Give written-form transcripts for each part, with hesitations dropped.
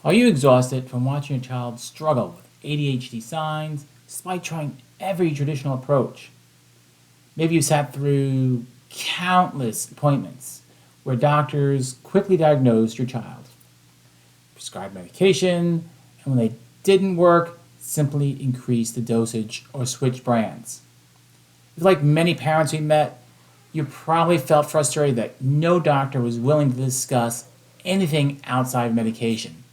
Are you exhausted from watching your child struggle with ADHD signs despite trying every traditional approach? Maybe you sat through countless appointments where doctors quickly diagnosed your child, prescribed medication, and when they didn't work, simply increased the dosage or switched brands. Like many parents we met, you probably felt frustrated that no doctor was willing to discuss anything outside of medication,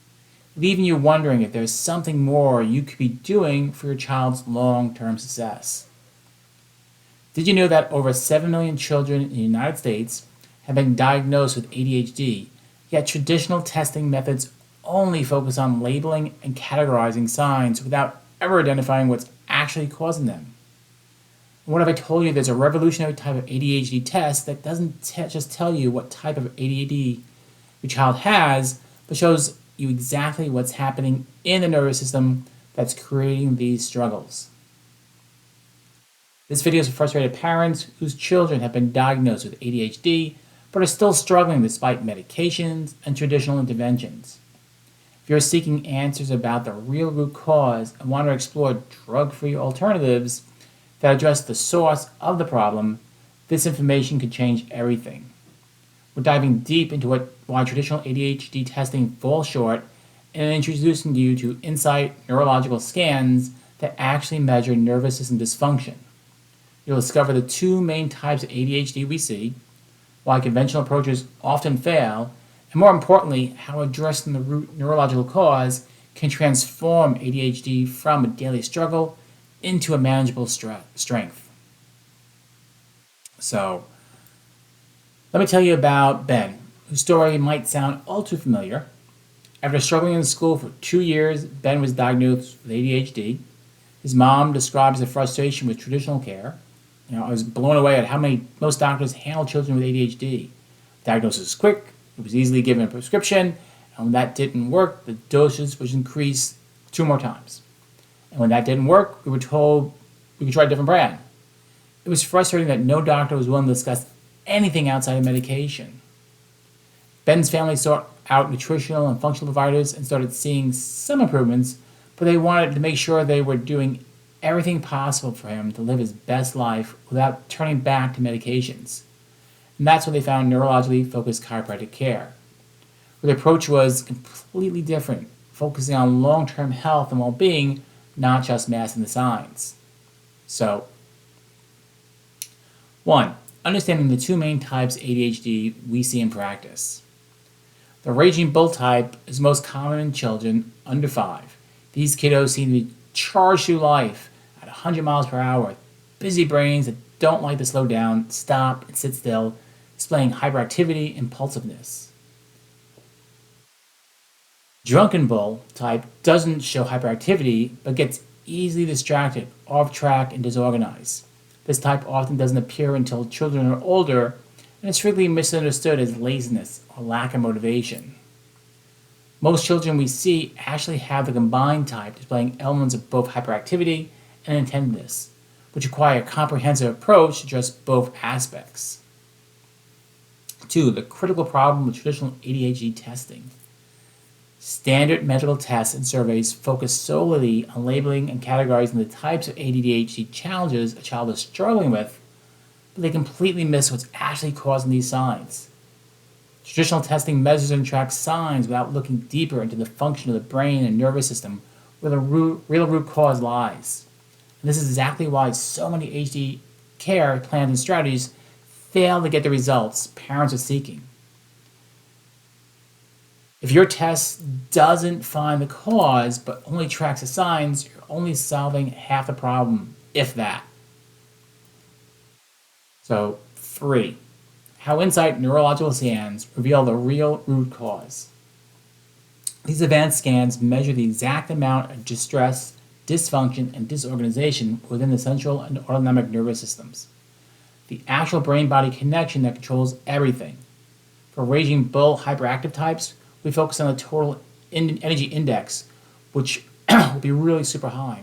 leaving you wondering if there's something more you could be doing for your child's long-term success. Did you know that over 7 million children in the United States have been diagnosed with ADHD, yet traditional testing methods only focus on labeling and categorizing signs without ever identifying what's actually causing them? And what if I told you there's a revolutionary type of ADHD test that doesn't just tell you what type of ADHD your child has, but shows you exactly what's happening in the nervous system that's creating these struggles? This video is for frustrated parents whose children have been diagnosed with ADHD but are still struggling despite medications and traditional interventions. If you're seeking answers about the real root cause and want to explore drug-free alternatives that address the source of the problem, this information could change everything. We're diving deep into why traditional ADHD testing falls short and introducing you to Insight neurological scans that actually measure nervous system dysfunction. You'll discover the two main types of ADHD we see, why conventional approaches often fail, and more importantly, how addressing the root neurological cause can transform ADHD from a daily struggle into a manageable strength. So, let me tell you about Ben, whose story might sound all too familiar. After struggling in school for 2 years, Ben was diagnosed with ADHD. His mom describes the frustration with traditional care. I was blown away at how most doctors handle children with ADHD. Diagnosis was quick, it was easily given a prescription, and when that didn't work, the dosage was increased 2 more times. And when that didn't work, we were told we could try a different brand. It was frustrating that no doctor was willing to discuss anything outside of medication. Ben's family sought out nutritional and functional providers and started seeing some improvements, but they wanted to make sure they were doing everything possible for him to live his best life without turning back to medications. And that's when they found neurologically focused chiropractic care, where the approach was completely different, focusing on long-term health and well-being, not just masking the signs. So, 1. Understanding the two main types of ADHD we see in practice. The raging bull type is most common in children under 5. These kiddos seem to be charged through life at 100 miles per hour, busy brains that don't like to slow down, stop, and sit still, displaying hyperactivity and impulsiveness. Drunken bull type doesn't show hyperactivity, but gets easily distracted, off track, and disorganized. This type often doesn't appear until children are older, and is frequently misunderstood as laziness or lack of motivation. Most children we see actually have the combined type, displaying elements of both hyperactivity and attentiveness, which require a comprehensive approach to address both aspects. 2. The critical problem with traditional ADHD testing. Standard medical tests and surveys focus solely on labeling and categorizing the types of ADHD challenges a child is struggling with, but they completely miss what's actually causing these signs. Traditional testing measures and tracks signs without looking deeper into the function of the brain and nervous system, where the real root cause lies. And this is exactly why so many ADHD care plans and strategies fail to get the results parents are seeking. If your test doesn't find the cause but only tracks the signs, you're only solving half the problem, if that. So, 3. How Insight neurological scans reveal the real root cause. These advanced scans measure the exact amount of distress, dysfunction, and disorganization within the central and autonomic nervous systems, the actual brain-body connection that controls everything. For raging bull hyperactive types, we focus on the total energy index, which will be really super high.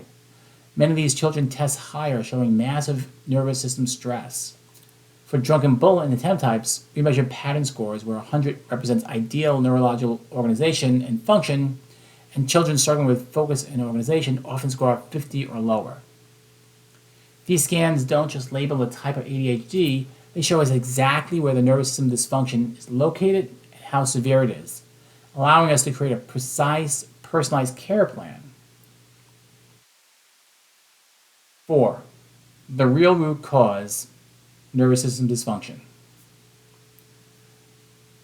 Many of these children test higher, showing massive nervous system stress. For drunken bull and attempt types, we measure pattern scores where 100 represents ideal neurological organization and function, and children struggling with focus and organization often score a 50 or lower. These scans don't just label the type of ADHD, they show us exactly where the nervous system dysfunction is located and how severe it is, allowing us to create a precise, personalized care plan. 4. The real root cause, nervous system dysfunction.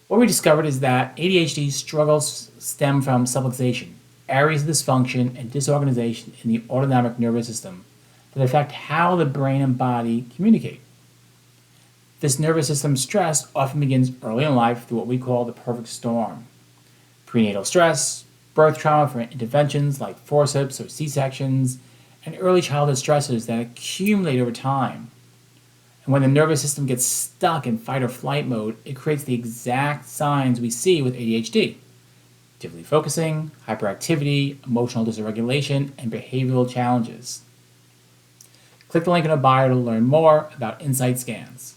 What we discovered is that ADHD struggles stem from subluxation, areas of dysfunction and disorganization in the autonomic nervous system that affect how the brain and body communicate. This nervous system stress often begins early in life through what we call the perfect storm. Prenatal stress, birth trauma for interventions like forceps or C-sections, and early childhood stresses that accumulate over time. And when the nervous system gets stuck in fight or flight mode, it creates the exact signs we see with ADHD. Difficulty focusing, hyperactivity, emotional dysregulation, and behavioral challenges. Click the link in our bio to learn more about Insight scans.